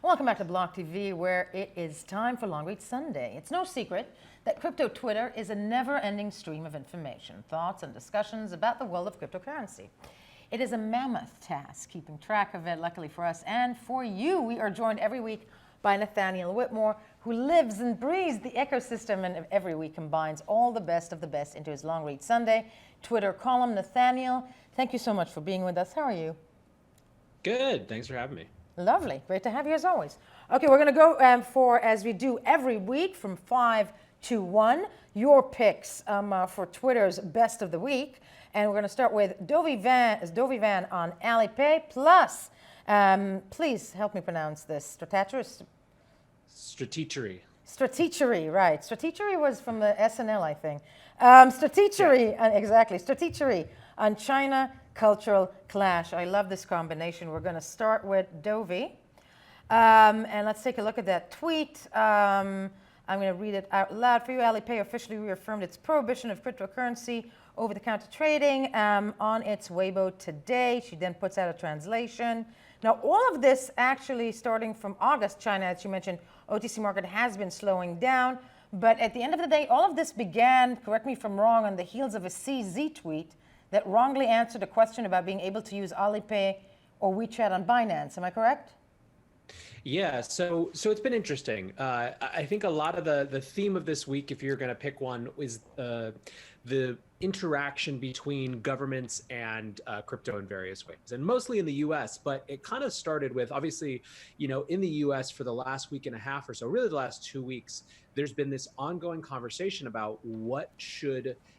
Welcome back to Block TV, where it is time for Long Read Sunday. It's no secret that crypto Twitter is a never-ending stream of information, thoughts, and discussions about the world of cryptocurrency. It is a mammoth task keeping track of it. Luckily for us and for you, we are joined every week by Nathaniel Whitmore, who lives and breathes the ecosystem and every week combines all the best of the best into his Long Read Sunday Twitter column. Nathaniel, thank you so much for being with us. How are you? Good. Thanks for having me. Lovely. Great to have you as always. Okay, we're going to go for, as we do every week, from 5 to 1, your picks for Twitter's best of the week. And we're going to start with Dovey Van on Alipay, plus, please help me pronounce this, Stratechery. Stratechery, right. Stratechery was from the SNL, I think. Stratechery, yeah. Exactly, Stratechery on China Cultural Clash. I love this combination. We're going to start with Dovey. And let's take a look at that tweet. I'm going to read it out loud for you. Alipay officially reaffirmed its prohibition of cryptocurrency over-the-counter trading on its Weibo today. She then puts out a translation. Now, all of this actually starting from August, China, as you mentioned, OTC market has been slowing down. But at the end of the day, all of this began, correct me if I'm wrong, on the heels of a CZ tweet that wrongly answered a question about being able to use Alipay or WeChat on Binance. Am I correct? Yeah, so it's been interesting. I think a lot of the theme of this week, if you're going to pick one, is the interaction between governments and crypto in various ways, and mostly in the U.S. But it kind of started with, obviously, in the U.S. for the last week and a half or so, really the last 2 weeks, there's been this ongoing conversation about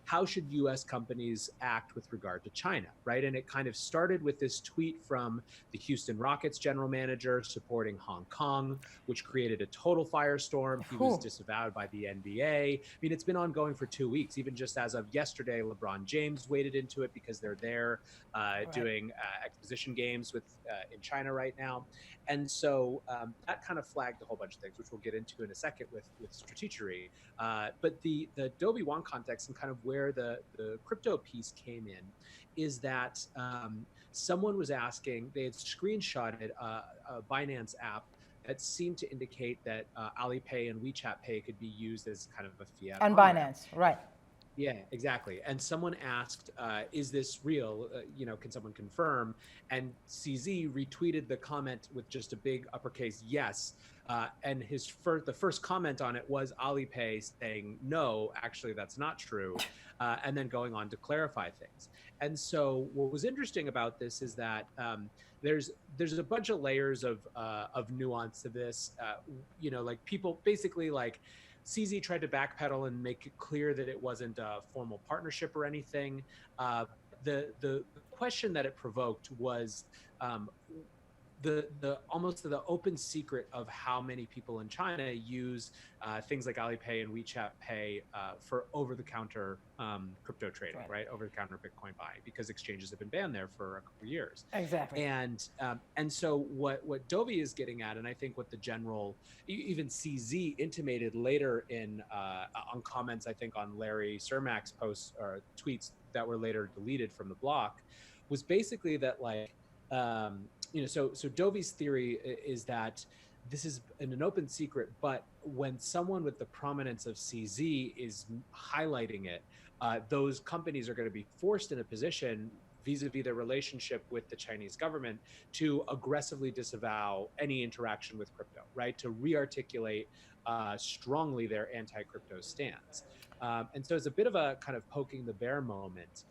how should U.S. companies act with regard to China, right? And it kind of started with this tweet from the Houston Rockets general manager supporting Hong Kong, which created a total firestorm. He was disavowed by the NBA. I mean, it's been ongoing for 2 weeks. Even just as of yesterday, LeBron James waded into it because they're there doing exposition games in China right now. And so that kind of flagged a whole bunch of things, which we'll get into in a second with Stratechery. But the Dovey Wan context and kind of where the crypto piece came in is that someone was asking, they had screenshotted a Binance app that seemed to indicate that Alipay and WeChat Pay could be used as kind of a fiat. And Binance, right. Yeah, exactly. And someone asked, is this real? Can someone confirm? And CZ retweeted the comment with just a big uppercase yes. And the first comment on it was Alipay saying, no, actually, that's not true. And then going on to clarify things. And so what was interesting about this is that there's a bunch of layers of nuance to this. Like people basically like, CZ tried to backpedal and make it clear that it wasn't a formal partnership or anything. The question that it provoked was almost the open secret of how many people in China use things like Alipay and WeChat Pay for over-the-counter crypto trading, right? Over-the-counter Bitcoin buying, because exchanges have been banned there for a couple of years. Exactly. And so what Dovey is getting at, and I think what the general, even CZ intimated later on comments, I think on Larry Cermak's posts or tweets that were later deleted from the block, was basically that like, so Dovey's theory is that this is an open secret, but when someone with the prominence of CZ is highlighting it, those companies are going to be forced in a position vis-a-vis their relationship with the Chinese government to aggressively disavow any interaction with crypto, right? To re-articulate strongly their anti-crypto stance. And so it's a bit of a kind of poking the bear moment.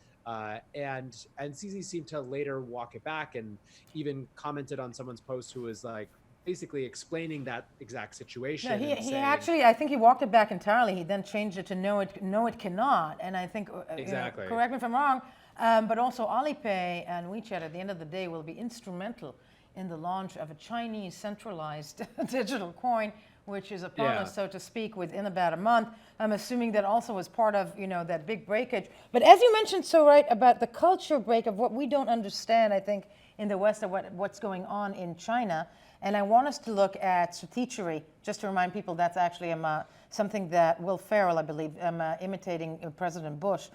And CZ seemed to later walk it back and even commented on someone's post who was like basically explaining that exact situation. Yeah, he actually, I think he walked it back entirely. He then changed it to no, it cannot. And I think, exactly. Correct me if I'm wrong, but also Alipay and WeChat at the end of the day will be instrumental in the launch of a Chinese centralized digital coin, which is upon us, so to speak, within about a month. I'm assuming that also was part of, that big breakage. But as you mentioned so right about the culture break of what we don't understand, I think, in the West of what's going on in China. And I want us to look at stratechery, just to remind people that's actually something that Will Ferrell, I believe, imitating President Bush,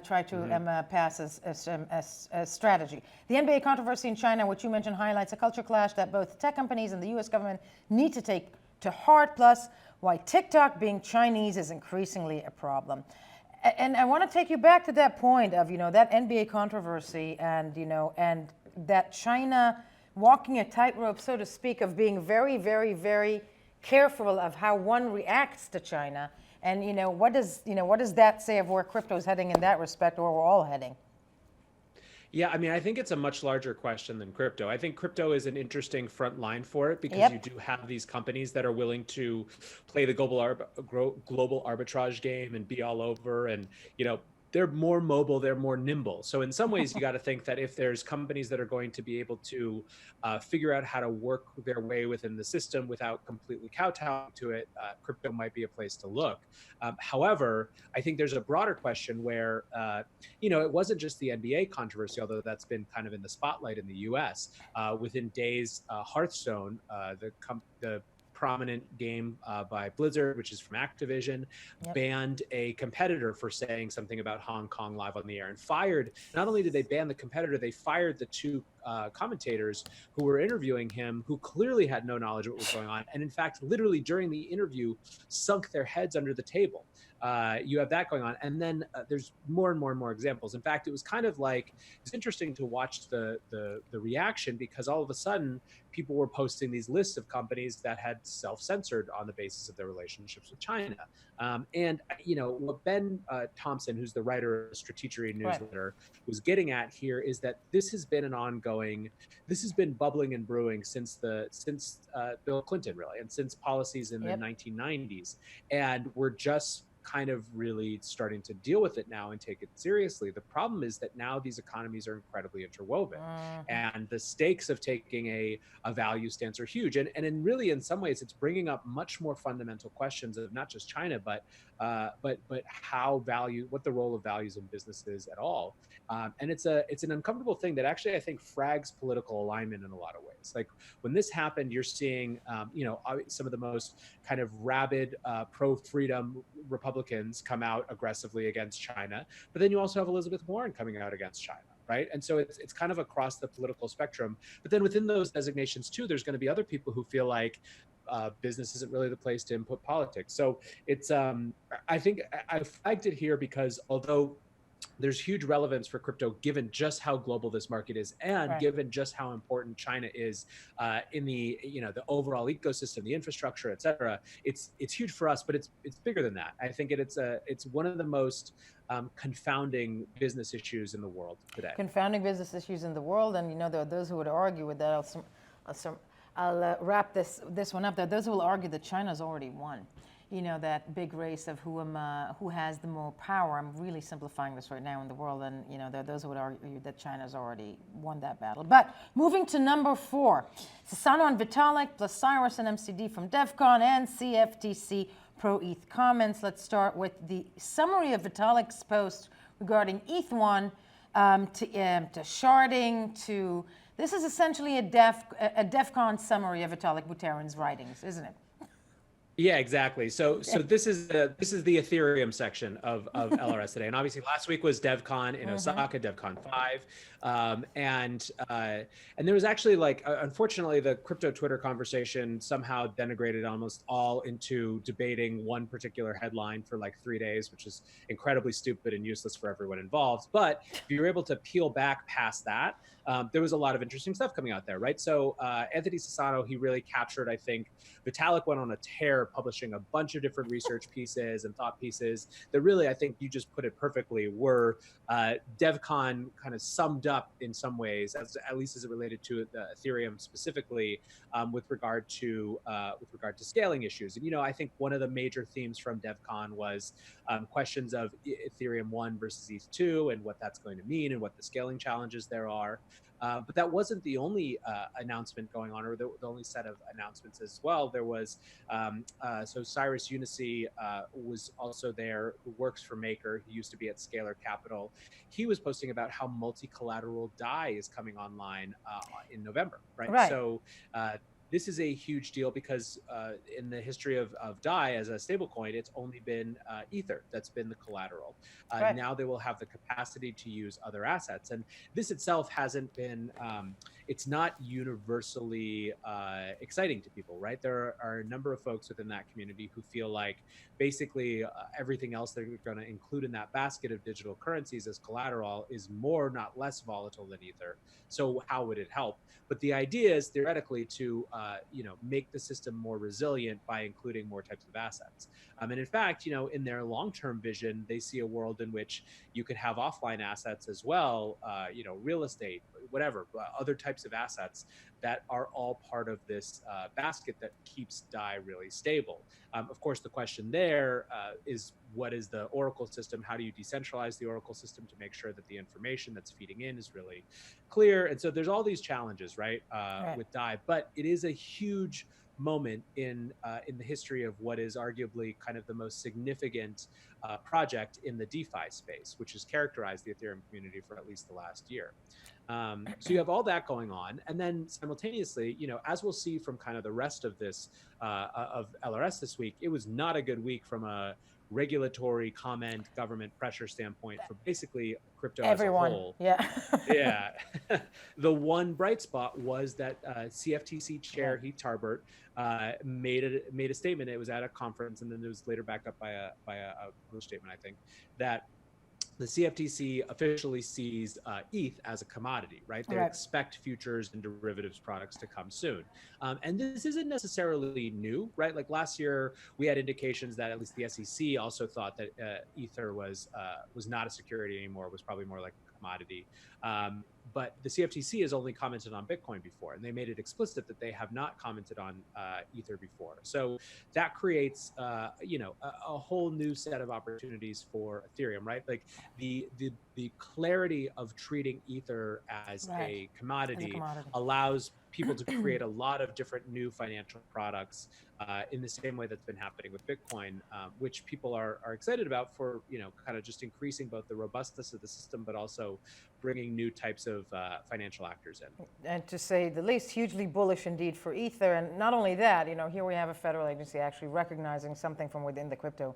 try to pass as strategy. The NBA controversy in China, which you mentioned, highlights a culture clash that both tech companies and the U.S. government need to take to heart, plus why TikTok being Chinese is increasingly a problem. And I want to take you back to that point of, that NBA controversy and, and that China walking a tightrope, so to speak, of being very, very, very careful of how one reacts to China. And, what does that say of where crypto is heading in that respect, or we're all heading? Yeah, I mean, I think it's a much larger question than crypto. I think crypto is an interesting front line for it because you do have these companies that are willing to play the global arbitrage game and be all over, and they're more mobile, they're more nimble. So in some ways, you got to think that if there's companies that are going to be able to figure out how to work their way within the system without completely kowtowing to it, crypto might be a place to look. However, I think there's a broader question where, it wasn't just the NBA controversy, although that's been kind of in the spotlight in the US. Within days, Hearthstone, the prominent game by Blizzard, which is from Activision, banned a competitor for saying something about Hong Kong live on the air and fired. Not only did they ban the competitor, they fired the two commentators who were interviewing him, who clearly had no knowledge of what was going on. And in fact, literally during the interview, sunk their heads under the table. You have that going on. And then there's more and more and more examples. In fact, it was kind of like, it's interesting to watch the reaction, because all of a sudden people were posting these lists of companies that had self-censored on the basis of their relationships with China. And, what Ben Thompson, who's the writer of the Stratechery newsletter, was getting at here is that this has been bubbling and brewing since Bill Clinton, really, and since policies in the 1990s. And we're just kind of really starting to deal with it now and take it seriously. The problem is that now these economies are incredibly interwoven, and the stakes of taking a value stance are huge. And in some ways, it's bringing up much more fundamental questions of not just China, but what the role of values in business is at all. And it's an uncomfortable thing that actually I think frags political alignment in a lot of ways. Like when this happened, you're seeing some of the most kind of rabid pro-freedom Republicans come out aggressively against China, but then you also have Elizabeth Warren coming out against China. Right. And so it's kind of across the political spectrum. But then within those designations, too, there's going to be other people who feel like business isn't really the place to input politics. So it's I think I flagged it here because although there's huge relevance for crypto given just how global this market is, and given just how important China is in the the overall ecosystem, the infrastructure, et cetera. It's huge for us, but it's bigger than that. I think it's one of the most confounding business issues in the world today. Confounding business issues in the world, and there are those who would argue with that. I'll wrap this one up. There are those who will argue that China's already won. That big race of who has the more power. I'm really simplifying this right now in the world, and there are those who would argue that China's already won that battle. But moving to number 4, Sasano and Vitalik plus Cyrus and MCD from DevCon and CFTC pro-ETH comments. Let's start with the summary of Vitalik's post regarding ETH1 to sharding to. This is essentially a DevCon summary of Vitalik Buterin's writings, isn't it? Yeah, exactly. So this is the Ethereum section of LRS today, and obviously last week was DevCon in Osaka, DevCon 5, and there was actually unfortunately the crypto Twitter conversation somehow denigrated almost all into debating one particular headline for 3 days, which is incredibly stupid and useless for everyone involved. But if you were able to peel back past that, there was a lot of interesting stuff coming out there, right? So Anthony Sasano, he really captured, I think, Vitalik went on a tear publishing a bunch of different research pieces and thought pieces that really, I think you just put it perfectly, were DevCon kind of summed up in some ways, at least as it related to Ethereum specifically, with regard to scaling issues. And I think one of the major themes from DevCon was questions of Ethereum 1 versus ETH 2 and what that's going to mean and what the scaling challenges there are. But that wasn't the only announcement going on, or the only set of announcements as well. There was, so Cyrus Unicy was also there, who works for Maker. He used to be at Scalar Capital. He was posting about how multi-collateral DAI is coming online in November, right? So this is a huge deal because in the history of DAI as a stablecoin, it's only been Ether that's been the collateral. Right. Now they will have the capacity to use other assets. And this itself hasn't been, it's not universally exciting to people, right? There are a number of folks within that community who feel like basically everything else they're going to include in that basket of digital currencies as collateral is more, not less volatile than Ether. So how would it help? But the idea is theoretically to make the system more resilient by including more types of assets. And in fact, in their long-term vision, they see a world in which you could have offline assets as well, real estate, whatever, other types of assets that are all part of this basket that keeps DAI really stable. Of course, the question there is what is the Oracle system? How do you decentralize the Oracle system to make sure that the information that's feeding in is really clear? And so there's all these challenges, right, with DAI, but it is a huge moment in the history of what is arguably kind of the most significant project in the DeFi space, which has characterized the Ethereum community for at least the last year. So you have all that going on, and then simultaneously, as we'll see from kind of the rest of this of LRS this week, it was not a good week from a regulatory comment, government pressure standpoint for basically crypto Everyone. as a whole. Yeah. Yeah. The one bright spot was that CFTC chair Heath Tarbert made a statement. It was at a conference, and then it was later backed up by a published statement, I think, that the CFTC officially sees ETH as a commodity, right? They expect futures and derivatives products to come soon. And this isn't necessarily new, right? Like last year, we had indications that at least the SEC also thought that Ether was not a security anymore, was probably more like a commodity. But the CFTC has only commented on Bitcoin before, and they made it explicit that they have not commented on Ether before. So that creates, a whole new set of opportunities for Ethereum, right? Like the clarity of treating Ether as a commodity allows people to create a lot of different new financial products in the same way that's been happening with Bitcoin, which people are excited about for, kind of just increasing both the robustness of the system, but also bringing new types of financial actors in. And to say the least, hugely bullish indeed for Ether. And not only that, here we have a federal agency actually recognizing something from within the crypto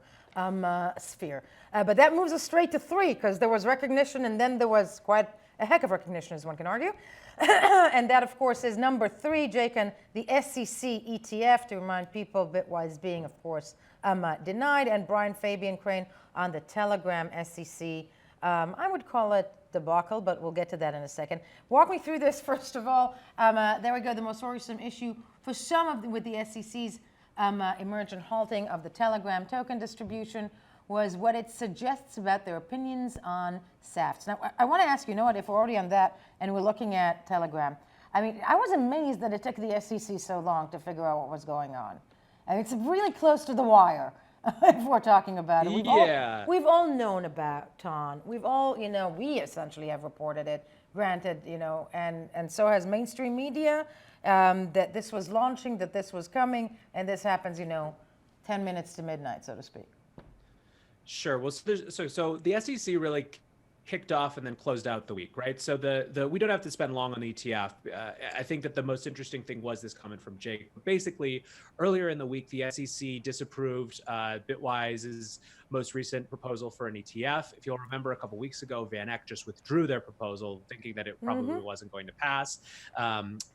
sphere. But that moves us straight to 3, because there was recognition, and then there was quite a heck of recognition, as one can argue. And that, of course, is number 3, Jake, and the SEC ETF, to remind people, Bitwise being, of course, denied, and Brian Fabian Crane on the Telegram SEC. I would call it debacle, but we'll get to that in a second. Walk me through this, first of all. There we go, the most worrisome issue for some of with the SEC's emergent halting of the Telegram token distribution was what it suggests about their opinions on SAFTs. Now, I want to ask you, if we're already on that and we're looking at Telegram, I mean, I was amazed that it took the SEC so long to figure out what was going on. I mean, it's really close to the wire. If we're talking about it, we've all known about TON. We've all, we essentially have reported it. Granted, and so has mainstream media that this was launching, that this was coming, and this happens, 10 minutes to midnight, so to speak. Sure. Well, so the SEC really kicked off and then closed out the week, right? So we don't have to spend long on the ETF. I think that the most interesting thing was this comment from Jake. Basically, earlier in the week, the SEC disapproved Bitwise's most recent proposal for an ETF. If you'll remember, a couple of weeks ago, Van Eck just withdrew their proposal, thinking that it probably wasn't going to pass.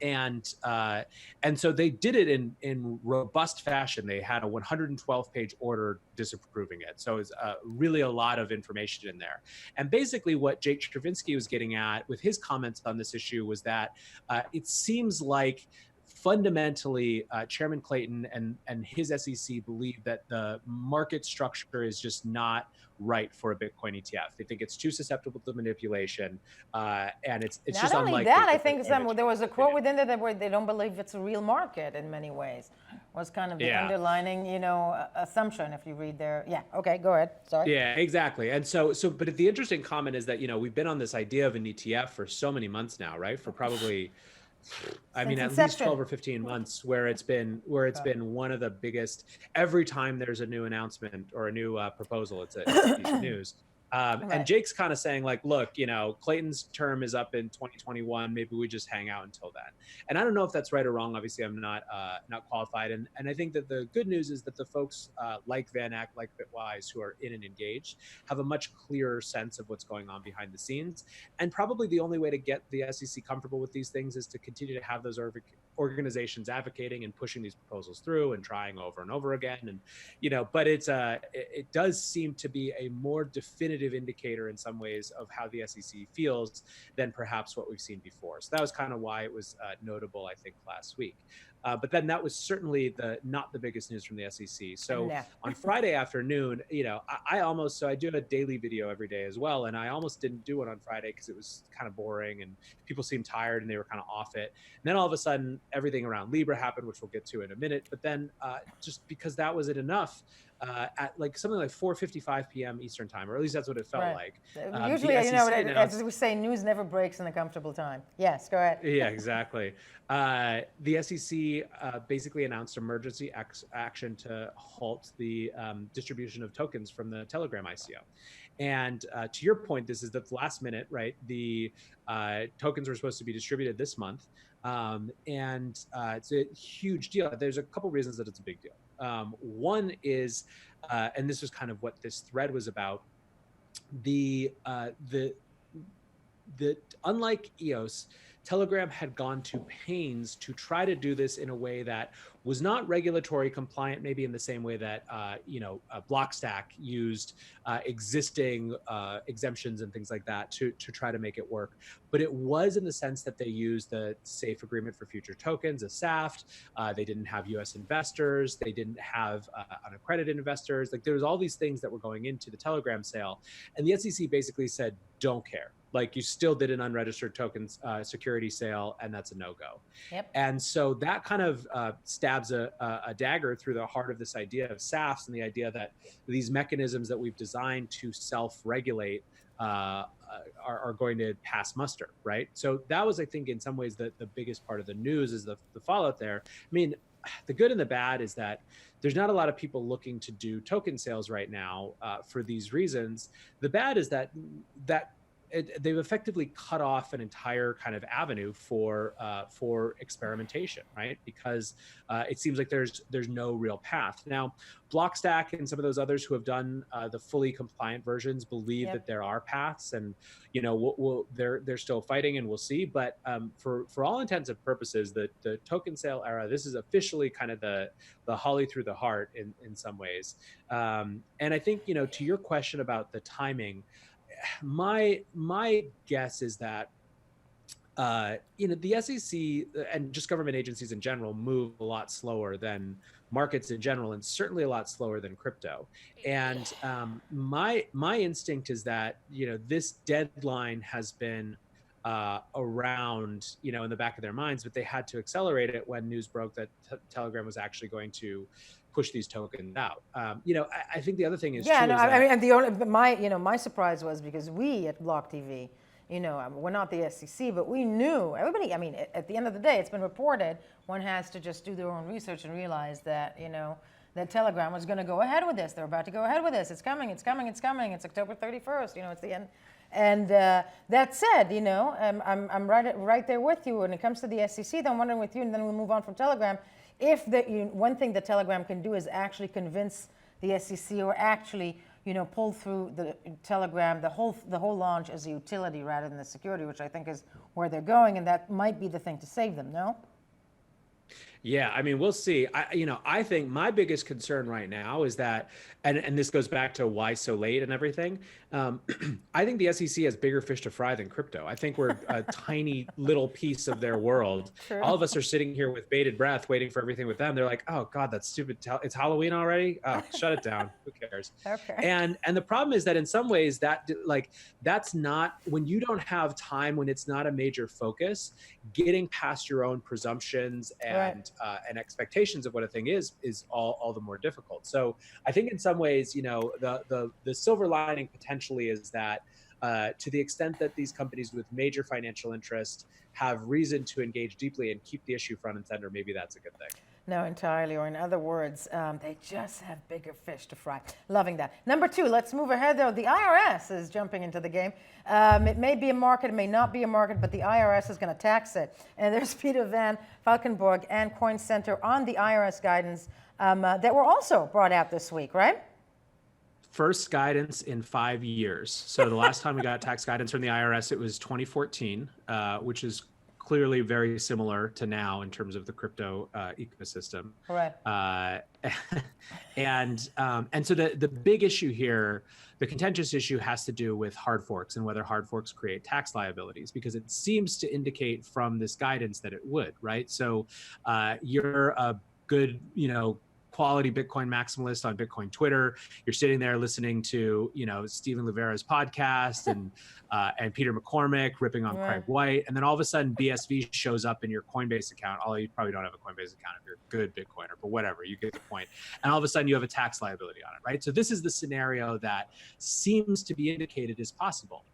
And so they did it in robust fashion. They had a 112-page order disapproving it. So it's really a lot of information in there. And basically what Jake Stravinsky was getting at with his comments on this issue was that it seems like fundamentally, Chairman Clayton and his SEC believe that the market structure is just not right for a Bitcoin ETF. They think it's too susceptible to manipulation, and it's not just only unlikely. That, I think there was a quote within there where they don't believe it's a real market in many ways. Was kind of the underlining, assumption if you read there. Yeah. Okay. Go ahead. Sorry. Yeah. Exactly. And so, but the interesting comment is that we've been on this idea of an ETF for so many months now, right? For probably. At least 12 or 15 months where it's been one of the biggest. Every time there's a new announcement or a new proposal, it's a piece of news. And Right. Jake's kind of saying like, look, Clayton's term is up in 2021. Maybe we just hang out until then. And I don't know if that's right or wrong. Obviously, I'm not qualified. And I think that the good news is that the folks like Van Ack, like Bitwise, who are in and engaged, have a much clearer sense of what's going on behind the scenes. And probably the only way to get the SEC comfortable with these things is to continue to have those organizations advocating and pushing these proposals through and trying over and over again. And but it does seem to be a more definitive indicator in some ways of how the SEC feels than perhaps what we've seen before. So that was kind of why it was notable, I think, last week. But then that was certainly not the biggest news from the SEC. So No. on Friday afternoon, I do a daily video every day as well, and I almost didn't do it on Friday because it was kind of boring and people seemed tired and they were kind of off it. And then all of a sudden, everything around Libra happened, which we'll get to in a minute. But then just because that wasn't enough, at like something like 4:55 p.m. Eastern time, or at least that's what it felt Right. like. Usually, The SEC as announced, we say, news never breaks in a comfortable time. Yes, go ahead. yeah, exactly. The SEC basically announced emergency action to halt the distribution of tokens from the Telegram ICO. And to your point, this is the last minute, right? The tokens were supposed to be distributed this month. And it's a huge deal. There's a couple reasons that it's a big deal. One is, and this was kind of what this thread was about, the unlike EOS, Telegram had gone to pains to try to do this in a way that was not regulatory compliant, maybe in the same way that Blockstack used existing exemptions and things like that to try to make it work. But it was in the sense that they used the Safe Agreement for Future Tokens, a SAFT. They didn't have U.S. investors. They didn't have unaccredited investors. Like there was all these things that were going into the Telegram sale, and the SEC basically said, "Don't care." Like you still did an unregistered tokens security sale, and that's a no-go. Yep. And so that kind of stabs a dagger through the heart of this idea of SAFs and the idea that these mechanisms that we've designed to self-regulate are going to pass muster, right? So that was, I think, in some ways the biggest part of the news is the fallout there. I mean, the good and the bad is that there's not a lot of people looking to do token sales right now for these reasons. The bad is that they've effectively cut off an entire kind of avenue for experimentation, right? Because it seems like there's no real path. Now, Blockstack and some of those others who have done the fully compliant versions believe that there are paths, and they're still fighting, and we'll see. But for all intents and purposes, the token sale era, this is officially kind of the Holly through the heart in some ways. And I think to your question about the timing, my guess is that the SEC and just government agencies in general move a lot slower than markets in general, and certainly a lot slower than crypto. And my instinct is that this deadline has been around in the back of their minds, but they had to accelerate it when news broke that Telegram was actually going to push these tokens out. I think the other thing is Yeah, true no, is I that, mean, and the only my surprise was because we at Block TV, we're not the SEC, but we knew everybody. I mean, at the end of the day, it's been reported. One has to just do their own research and realize that that Telegram was going to go ahead with this. They're about to go ahead with this. It's coming. It's coming. It's coming. It's October 31st. It's the end. And that said, I'm right there with you when it comes to the SEC. Then I'm wondering with you, and then we'll move on from Telegram. If one thing that Telegram can do is actually convince the SEC or actually pull through the Telegram, the whole launch as a utility rather than the security, which I think is where they're going, and that might be the thing to save them. No. Yeah, I mean, we'll see. I think my biggest concern right now is that, and this goes back to why so late and everything. I think the SEC has bigger fish to fry than crypto. I think we're a tiny little piece of their world. True. All of us are sitting here with bated breath, waiting for everything with them. They're like, "Oh God, that's stupid. It's Halloween already. Oh, shut it down. Who cares?" Okay. And the problem is that in some ways that's not, when you don't have time, when it's not a major focus, getting past your own presumptions and expectations of what a thing is all the more difficult. So I think in some ways, the silver lining potentially is that to the extent that these companies with major financial interest have reason to engage deeply and keep the issue front and center, maybe that's a good thing. No, entirely. Or in other words, they just have bigger fish to fry. Loving that. Number 2, let's move ahead though. The IRS is jumping into the game. It may be a market, it may not be a market, but the IRS is going to tax it. And there's Peter Van Valkenburg and Coin Center on the IRS guidance that were also brought out this week, right? First guidance in 5 years. So the last time we got tax guidance from the IRS, it was 2014, which is clearly very similar to now in terms of the crypto ecosystem. Correct. And so the big issue here, the contentious issue, has to do with hard forks and whether hard forks create tax liabilities, because it seems to indicate from this guidance that it would, right? So you're a good, quality Bitcoin maximalist on Bitcoin Twitter. You're sitting there listening to, Stephen Livera's podcast and Peter McCormick ripping on Craig White. And then all of a sudden BSV shows up in your Coinbase account. Although you probably don't have a Coinbase account if you're a good Bitcoiner, but whatever, you get the point. And all of a sudden you have a tax liability on it, right? So this is the scenario that seems to be indicated as possible.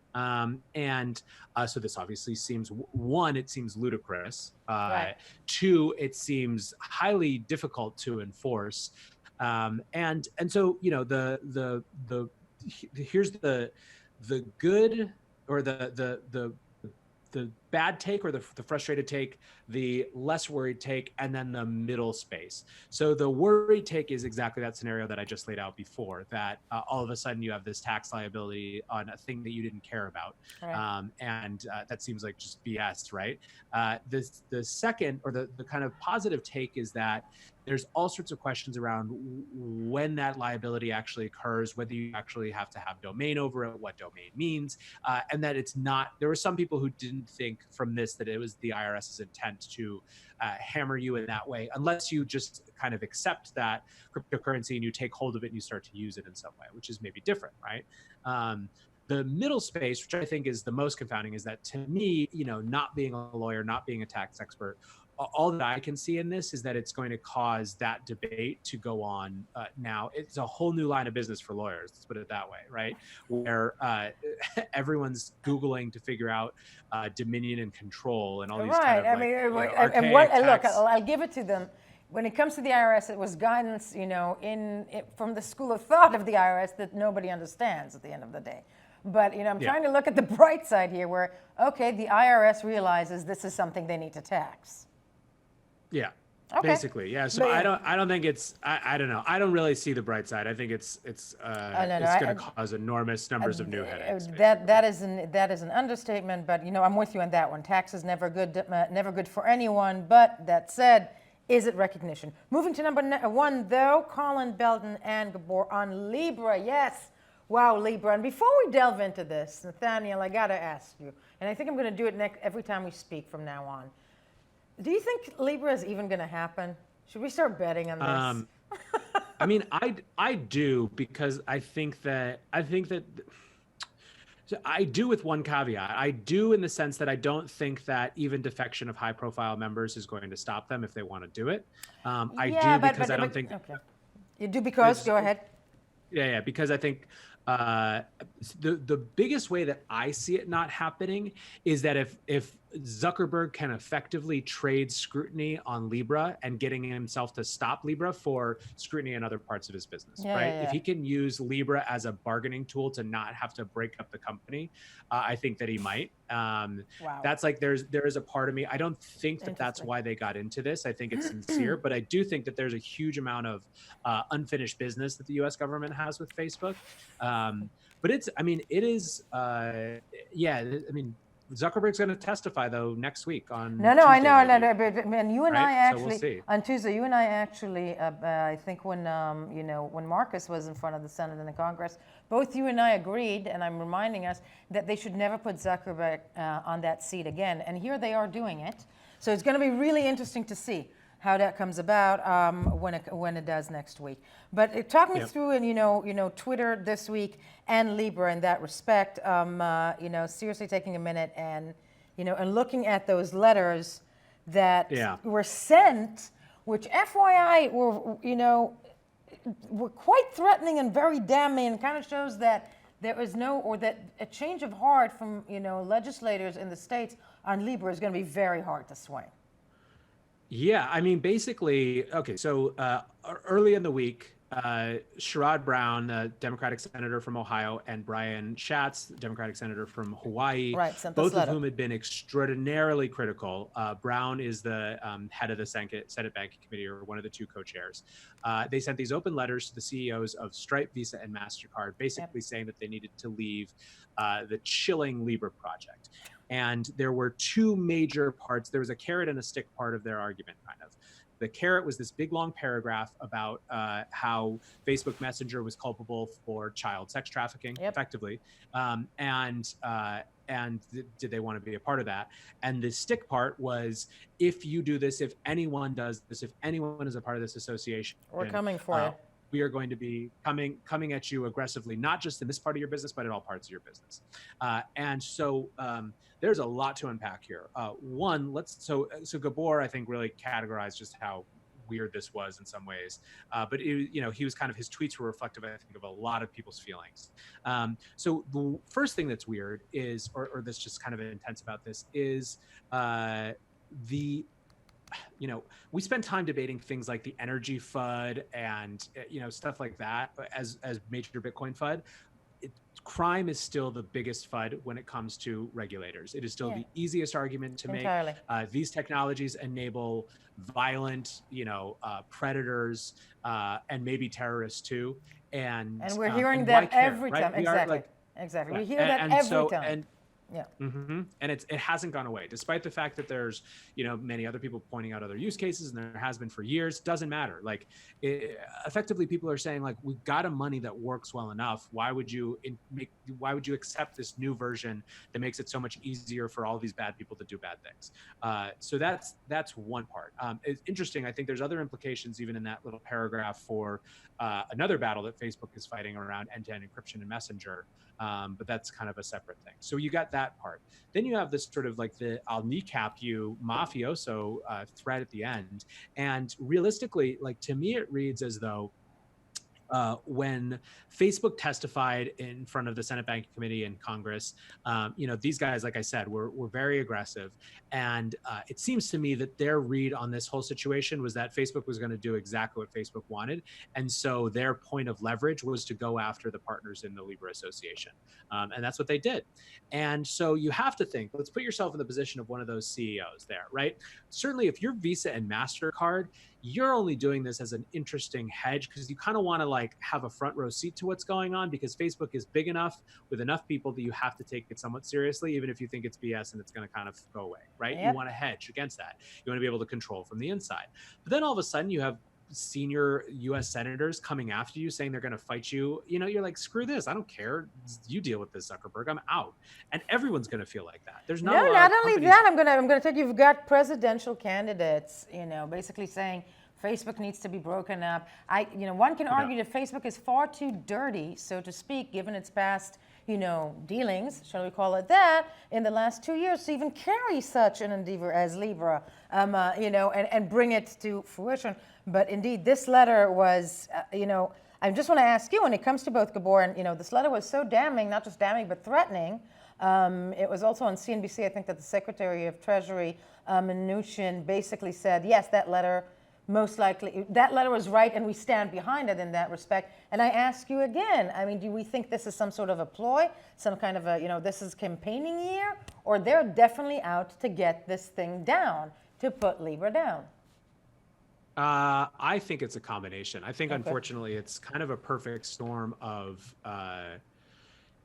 So this obviously seems, one, it seems ludicrous. Right. Two, it seems highly difficult to enforce. And so, here's the good, or the bad take, or the frustrated take, the less worried take, and then the middle space. So the worried take is exactly that scenario that I just laid out before, that all of a sudden you have this tax liability on a thing that you didn't care about. Right. And that seems like just BS, right? The second, or the kind of positive take, is that there's all sorts of questions around when that liability actually occurs, whether you actually have to have domain over it, what domain means, and that it's not, there were some people who didn't think from this that it was the IRS's intent to hammer you in that way, unless you just kind of accept that cryptocurrency and you take hold of it and you start to use it in some way, which is maybe different, right? The middle space, which I think is the most confounding, is that, to me, not being a lawyer, not being a tax expert, all that I can see in this is that it's going to cause that debate to go on. Now it's a whole new line of business for lawyers, let's put it that way, right? Where everyone's Googling to figure out dominion and control and all these kind of look, I'll give it to them. When it comes to the IRS, it was guidance, from the school of thought of the IRS that nobody understands at the end of the day. But, I'm trying to look at the bright side here, where, okay, the IRS realizes this is something they need to tax. Yeah. Okay. Basically, yeah. So I don't think it's, I don't know. I don't really see the bright side. I think it's going to cause enormous numbers of new headaches. That is an understatement, but I'm with you on that one. Tax is never good for anyone. But that said, is it recognition? Moving to number 1, though, Colin Belton and Gabor on Libra. Yes. Wow, Libra. And before we delve into this, Nathaniel, I got to ask you, and I think I'm going to do it every time we speak from now on. Do you think Libra is even going to happen? Should we start betting on this? I mean, I do, because I think that so I do, with one caveat. I do, in the sense that I don't think that even defection of high-profile members is going to stop them if they want to do it. I don't think. Okay. You do because. Go ahead. Yeah, because I think the biggest way that I see it not happening is that if Zuckerberg can effectively trade scrutiny on Libra and getting himself to stop Libra for scrutiny in other parts of his business, right? Yeah. If he can use Libra as a bargaining tool to not have to break up the company, I think that he might. Wow. That's like, there is a part of me, I don't think that that's why they got into this. I think it's sincere, but I do think that there's a huge amount of unfinished business that the US government has with Facebook. But Zuckerberg's going to testify, though, next week on Tuesday, I know, but you and I actually, so we'll see. On Tuesday, you and I actually, I think when Marcus was in front of the Senate and the Congress, both you and I agreed, and I'm reminding us, that they should never put Zuckerberg on that seat again. And here they are doing it. So it's going to be really interesting to see how that comes about when it does next week. But talk me through, and Twitter this week and Libra in that respect. Seriously taking a minute and looking at those letters that were sent, which FYI were quite threatening and very damning, and kind of shows that there is that a change of heart from legislators in the states on Libra is going to be very hard to swing. Yeah, I mean, basically, okay, so early in the week, Sherrod Brown, the Democratic senator from Ohio, and Brian Schatz, Democratic senator from Hawaii, Right, sent this both of letter. whom had been extraordinarily critical. Brown is the head of the Senate Banking Committee, or one of the two co-chairs. They sent these open letters to the CEOs of Stripe, Visa, and MasterCard, basically Yep. saying that they needed to leave the chilling Libra project. And there were two major parts. There was a carrot and a stick part of their argument, kind of. The carrot was this big long paragraph about how Facebook Messenger was culpable for child sex trafficking, Yep. effectively, did they want to be a part of that? And the stick part was, if you do this, if anyone does this, if anyone is a part of this association, We're coming for you. we are going to be coming at you aggressively, not just in this part of your business, but in all parts of your business. And so there's a lot to unpack here. One, so Gabor, I think, really categorized just how weird this was in some ways, but he was kind of, his tweets were reflective, I think, of a lot of people's feelings. So the first thing that's weird is, or that's just kind of intense about this, is we spend time debating things like the energy FUD and stuff like that as major Bitcoin FUD. Crime is still the biggest FUD when it comes to regulators. It is still the easiest argument to make. These technologies enable violent, predators and maybe terrorists too. And we're hearing that every time. Right? Exactly. We hear that every time. Yeah. Mm-hmm. And it hasn't gone away, despite the fact that there's, many other people pointing out other use cases, and there has been for years. Doesn't matter. Effectively, people are saying, we've got a money that works well enough. Why would you accept this new version that makes it so much easier for all these bad people to do bad things? So that's one part. It's interesting. I think there's other implications even in that little paragraph for another battle that Facebook is fighting around end-to-end encryption and Messenger. But that's kind of a separate thing. So you got that part. Then you have this sort of the I'll kneecap you mafioso threat at the end. And realistically, to me, it reads as though when Facebook testified in front of the Senate Banking Committee in Congress, these guys, like I said, were very aggressive. And it seems to me that their read on this whole situation was that Facebook was going to do exactly what Facebook wanted. And so their point of leverage was to go after the partners in the Libra Association. And that's what they did. And so you have to think, let's put yourself in the position of one of those CEOs there, right? Certainly, if you're Visa and MasterCard, you're only doing this as an interesting hedge because you kind of want to have a front row seat to what's going on, because Facebook is big enough with enough people that you have to take it somewhat seriously, even if you think it's BS and it's going to kind of go away, right? Yep. You want to hedge against that. You want to be able to control from the inside. But then all of a sudden you have senior US senators coming after you saying they're going to fight you. You're like, screw this. I don't care. You deal with this, Zuckerberg. I'm out. And everyone's going to feel like that. There's not only that, I'm going to take, you've got presidential candidates, basically saying Facebook needs to be broken up. One can argue that Facebook is far too dirty, so to speak, given its past, dealings, shall we call it that, in the last 2 years to even carry such an endeavor as Libra, and bring it to fruition. But indeed, this letter was, I just want to ask you, when it comes to both Gabor and, this letter was so damning, not just damning, but threatening. It was also on CNBC, I think, that the Secretary of Treasury, Mnuchin, basically said, yes, that letter was right, and we stand behind it in that respect. And I ask you again, do we think this is some sort of a ploy, some kind of a, this is campaigning year, or they're definitely out to get this thing down, to put Libra down? I think it's a combination. I think, unfortunately, it's kind of a perfect storm of,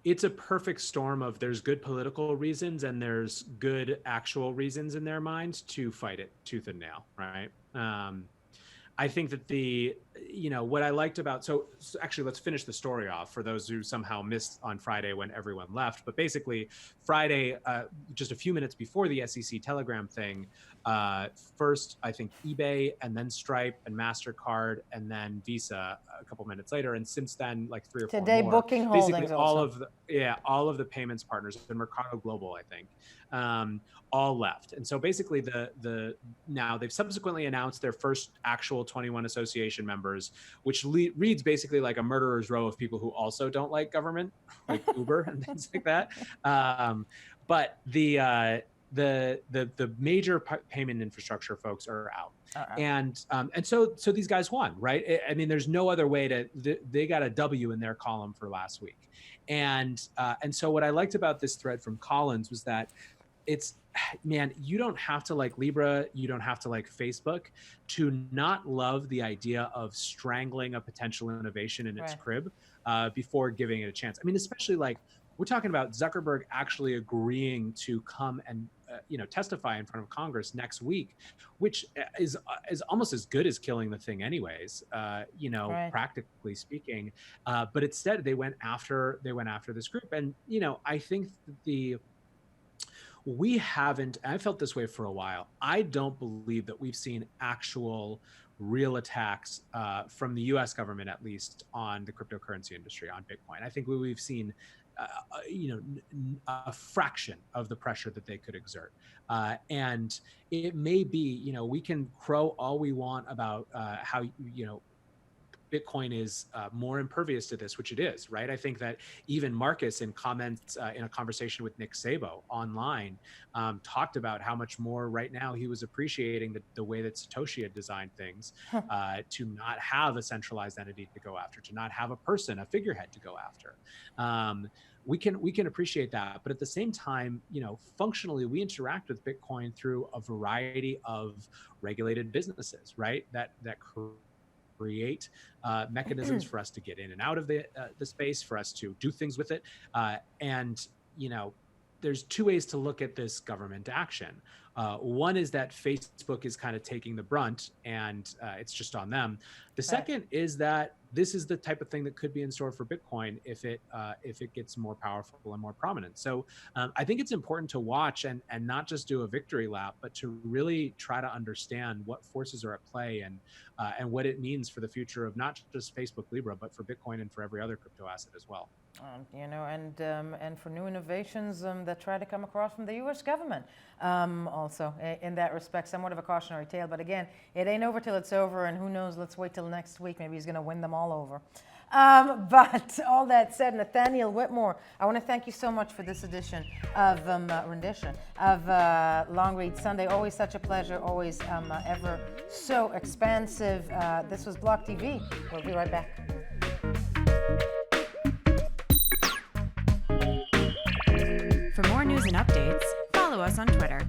there's good political reasons and there's good actual reasons in their minds to fight it tooth and nail, right? I think that what I liked about, so actually let's finish the story off for those who somehow missed on Friday when everyone left. But basically Friday, just a few minutes before the SEC Telegram thing, first, I think eBay, and then Stripe and MasterCard, and then Visa a couple minutes later. And since then, 3 or 4 Today, more. Booking Holdings all of the payments partners, and Mercado Global, I think, all left. And so basically now they've subsequently announced their first actual 21 association members, which reads basically like a murderer's row of people who also don't like government, like Uber and things like that. But the major payment infrastructure folks are out. And so these guys won, right? I mean, there's no other way they got a W in their column for last week. And so what I liked about this thread from Collins was that man, you don't have to like Libra, you don't have to like Facebook to not love the idea of strangling a potential innovation in its crib before giving it a chance. I mean, especially like we're talking about Zuckerberg actually agreeing to come and testify in front of Congress next week, which is almost as good as killing the thing anyways, practically speaking. But instead they went after this group. And I think that I felt this way for a while. I don't believe that we've seen actual real attacks from the US government, at least on the cryptocurrency industry, on Bitcoin. I think we've seen a fraction of the pressure that they could exert. And it may be, we can crow all we want about how, Bitcoin is more impervious to this, which it is, right? I think that even Marcus, in comments in a conversation with Nick Szabo online, talked about how much more right now he was appreciating the way that Satoshi had designed things to not have a centralized entity to go after, to not have a person, a figurehead to go after. We can appreciate that, but at the same time, functionally, we interact with Bitcoin through a variety of regulated businesses, right? That create mechanisms for us to get in and out of the space, for us to do things with it. And there's two ways to look at this government action. One is that Facebook is kind of taking the brunt and it's just on them. The second is that this is the type of thing that could be in store for Bitcoin if it gets more powerful and more prominent. So I think it's important to watch and not just do a victory lap, but to really try to understand what forces are at play and what it means for the future of not just Facebook Libra, but for Bitcoin and for every other crypto asset as well. And for new innovations that try to come across from the U.S. government. Also, in that respect, somewhat of a cautionary tale. But again, it ain't over till it's over, and who knows? Let's wait till next week. Maybe he's going to win them all over. But all that said, Nathaniel Whitmore, I want to thank you so much for this edition of rendition of Long Read Sunday. Always such a pleasure. Always ever so expansive. This was BLOCKTV. We'll be right back. For more news and updates, follow us on Twitter